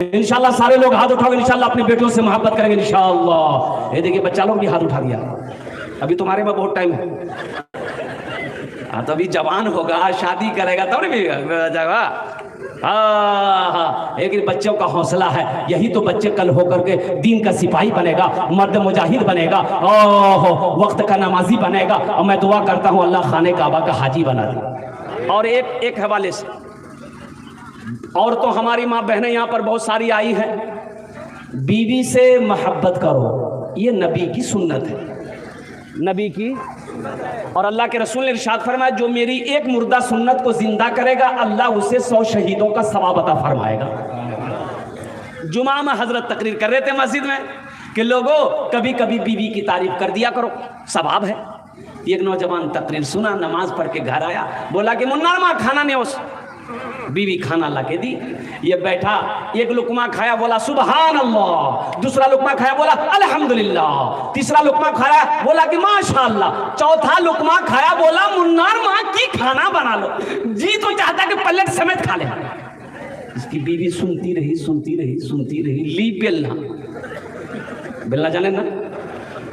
इंशाल्लाह सारे लोग हाथ उठाओगे, इंशाल्लाह अपनी बेटियों से मोहब्बत करेंगे इंशाल्लाह। ये देखिए बच्चा लोग भी हाथ उठा दिया। अभी तुम्हारे में बहुत टाइम है। हाँ तो अभी जवान होगा, शादी करेगा तब नहीं जाएगा। हाँ, लेकिन बच्चों का हौसला है, यही तो बच्चे कल होकर के दीन का सिपाही बनेगा, मर्द मुजाहिद बनेगा, वक्त का नमाजी बनेगा। और मैं दुआ करता हूँ अल्लाह खाने काबा का हाजी बना दे। और एक हवाले से, और तो हमारी माँ बहनें यहाँ पर बहुत सारी आई हैं, बीवी से मोहब्बत करो, ये नबी की सुन्नत है, नबी की। और अल्लाह के रसूल ने इरशाद फरमाया, जो मेरी एक मुर्दा सुन्नत को जिंदा करेगा अल्लाह उसे 100 शहीदों का सवाब अता फरमाएगा। जुमा में हजरत तकरीर कर रहे थे मस्जिद में कि लोगों कभी कभी बीवी की तारीफ कर दिया करो, सवाब है। एक नौजवान तकरीर सुना, नमाज पढ़ के घर आया, बोला कि मुन्ना माँ खाना नहीं, उस बीवी खाना ला के दी, ये बैठा, एक लुकमा खाया, बोला सुबहान अल्लाह, दूसरा लुकमा खाया, बोला अल्हम्दुलिल्लाह, तीसरा लुकमा खाया, बोला कि माशाअल्लाह, चौथा लुकमा खाया, बोला मुन्नार माँ की खाना बना लो, जी तो चाहता कि प्लेट समेत खा ले। इसकी बीवी सुनती रही सुनती रही सुनती रही। ली बेलना, बेलना जाने ना?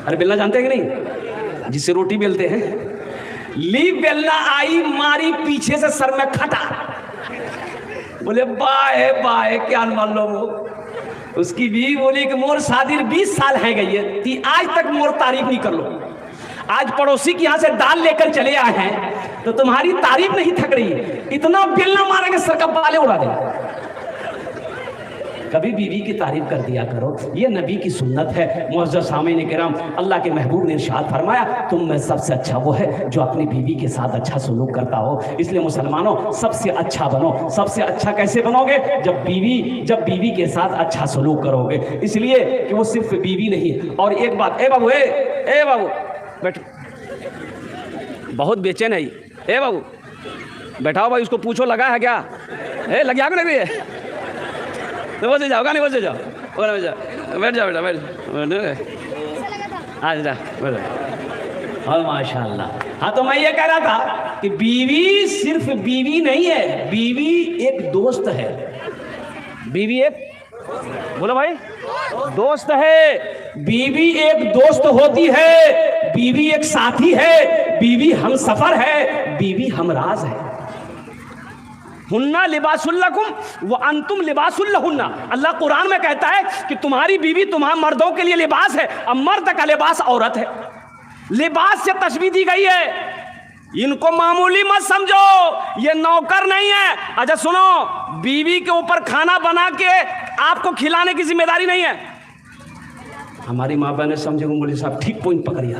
अरे बेलना जानते हैं कि नहीं, जिससे रोटी बेलते हैं। ली बेलना आई, मारी पीछे से सर में खटा, बोले बाए बाए क्या मान लो। वो उसकी बीवी बोली कि मोर शादी 20 साल है गई है, आज तक मोर तारीफ नहीं कर लो। आज पड़ोसी के यहाँ से दाल लेकर चले आए हैं तो तुम्हारी तारीफ नहीं थक रही है, इतना बेलना मारेंगे सर का बाले उड़ा देंगे। कभी बीवी की तारीफ कर दिया करो, ये नबी की सुन्नत है। मुअज़्ज़ज़ सामीन किराम, अल्लाह के महबूब ने इरशाद फरमाया, तुम में सबसे अच्छा वो है जो अपनी बीवी के साथ अच्छा सलूक करता हो। इसलिए मुसलमानों सबसे अच्छा बनो। सबसे अच्छा कैसे बनोगे? जब बीवी के साथ अच्छा सलूक करोगे। इसलिए कि वो सिर्फ बीवी नहीं। और एक बात, ए बाबू बैठो, बहुत बेचैन है ए बाबू, बैठाओ भाई, उसको पूछो लगा है क्या? लग गया नहीं है तो बस जाओ, गाने बस जाओ, बैठ जाओ बेटा, बैठ जा, हाँ माशाल्लाह। हाँ तो मैं ये कह रहा था कि बीवी सिर्फ बीवी नहीं है, बीवी एक दोस्त है। बीवी एक, बोलो भाई, दोस्त है। बीवी एक दोस्त होती है, बीवी एक साथी है, बीवी हमसफर है, बीवी हमराज है। हुन्ना लिबासुल्लकुम व अंतुम लिबासुल्लहुन्ना। अल्लाह कुरान में कहता है कि तुम्हारी बीवी तुम्हारे मर्दों के लिए लिबास है, और मर्द का लिबास औरत है। लिबास से तशबीह दी गई है, इनको मामूली मत समझो, ये नौकर नहीं है। अच्छा सुनो, बीवी के ऊपर खाना बना के आपको खिलाने की जिम्मेदारी नहीं है। हमारी माँ बहन समझे, मौलवी साहब ठीक पॉइंट पकड़िया।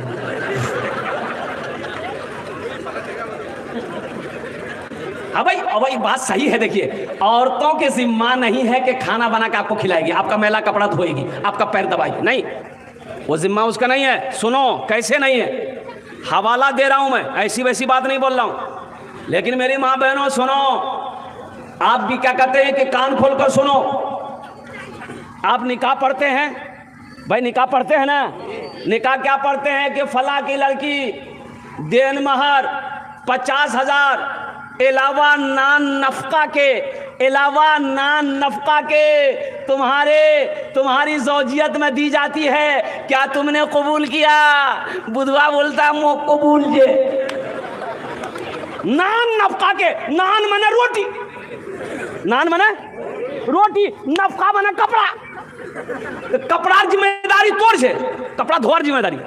अब भाई बात सही है। देखिए, औरतों के जिम्मा नहीं है कि खाना बना के आपको खिलाएगी, आपका मैला कपड़ा धोएगी, आपका पैर दबाएगी, नहीं, वो जिम्मा उसका नहीं है। सुनो कैसे नहीं है, हवाला दे रहा हूं मैं, ऐसी वैसी बात नहीं बोल रहा हूं। लेकिन मेरी माँ बहनों सुनो, आप भी क्या कहते हैं कि कान खोलकर सुनो। आप निकाह पढ़ते हैं भाई, निकाह पढ़ते हैं ना? निकाह क्या पढ़ते हैं कि फला की लड़की देन महर 50,000 अलावा नान नफका के तुम्हारी ज़ौजियत में दी जाती है, क्या तुमने कबूल किया? बुधवा बोलता मो कबूल जे। नान नफका के, नान मने रोटी, नान मने रोटी, नफका मने कपड़ा। कपड़ा जिम्मेदारी तोड़ छे, कपड़ा धोर जिम्मेदारी,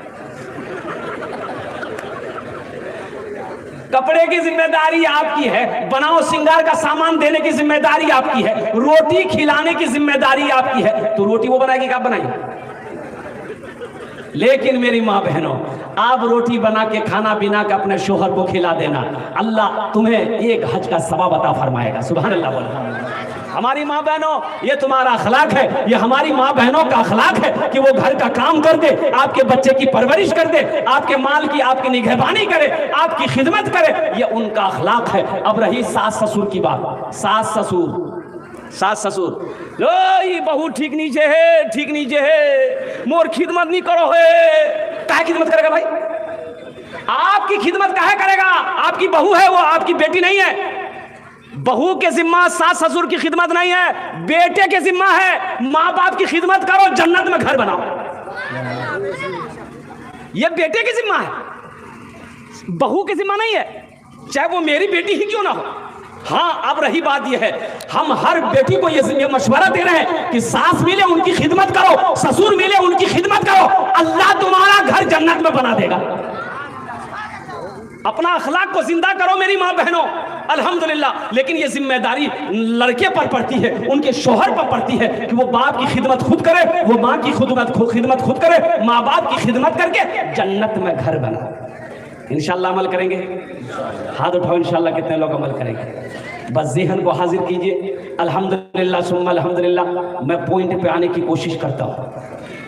कपड़े की जिम्मेदारी आपकी है, बनाओ सिंगार का सामान देने की जिम्मेदारी आपकी है, रोटी खिलाने की जिम्मेदारी आपकी है। तो रोटी वो बनाएगी क्या बनाएगी? लेकिन मेरी माँ बहनों, आप रोटी बना के खाना बिना के अपने शोहर को खिला देना, अल्लाह तुम्हें एक हज का सवाब अता फरमाएगा। सुभान अल्लाह बोलो। हमारी माँ बहनों, ये तुम्हारा अखलाक है, ये हमारी माँ बहनों का अखलाक है कि वो घर का काम कर दे, आपके बच्चे की परवरिश कर दे, आपके माल की आपकी निगहबानी करे, आपकी खिदमत करे, ये उनका अखलाक है। अब रही सास ससुर की बात, सास ससुर लो ये बहू ठीक नीचे है, मोर खिदमत नहीं करो है। काहे खिदमत करेगा भाई? आपकी खिदमत काहे करेगा? आपकी बहू है वो, आपकी बेटी नहीं है। बहू के जिम्मा सास ससुर की खिदमत नहीं है, बेटे के जिम्मा है, माँ बाप की खिदमत करो, जन्नत में घर बनाओ। ये बेटे की जिम्मा है, बहू की जिम्मा नहीं है, चाहे वो मेरी बेटी ही क्यों ना हो। हाँ, अब रही बात ये है, हम हर बेटी को ये मशवरा दे रहे हैं कि सास मिले उनकी खिदमत करो, ससुर मिले उनकी खिदमत करो, अल्लाह तुम्हारा घर जन्नत में बना देगा। अपना अखलाक को जिंदा करो मेरी माँ बहनों, अल्हम्दुलिल्लाह। लेकिन ये जिम्मेदारी लड़के पर पड़ती है, उनके शोहर पर पड़ती है कि वो बाप की खिदमत खुद करे, वो माँ की खिदमत खुद करे, माँ बाप की खिदमत करके जन्नत में घर बना। इंशाअल्लाह अमल करेंगे? हाथ उठाओ, इंशाअल्लाह कितने लोग अमल करेंगे? बस ज़हन को हाजिर कीजिए। अल्हम्दुलिल्लाह सुम्मा अल्हम्दुलिल्लाह। मैं पॉइंट पे आने की कोशिश करता हूँ।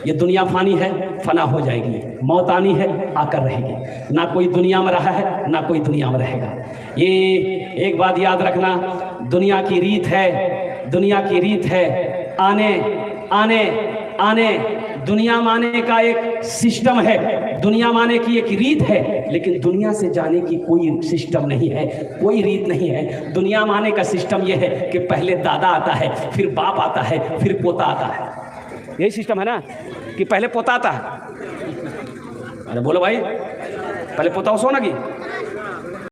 ये दुनिया फानी है, फना हो जाएगी, मौत आनी है, आकर रहेगी। ना कोई दुनिया में रहा है, ना कोई दुनिया में रहेगा। ये एक बात याद रखना, दुनिया की रीत है, दुनिया की रीत है, आने आने आने दुनिया में आने का एक सिस्टम है, दुनिया में आने की एक रीत है, लेकिन दुनिया से जाने की कोई सिस्टम नहीं है, कोई रीत नहीं है। दुनिया में आने का सिस्टम यह है कि पहले दादा आता है, फिर बाप आता है, फिर पोता आता है। यही सिस्टम है ना, कि पहले पोता आता है। अरे बोलो भाई, पहले पोता हो सो ना की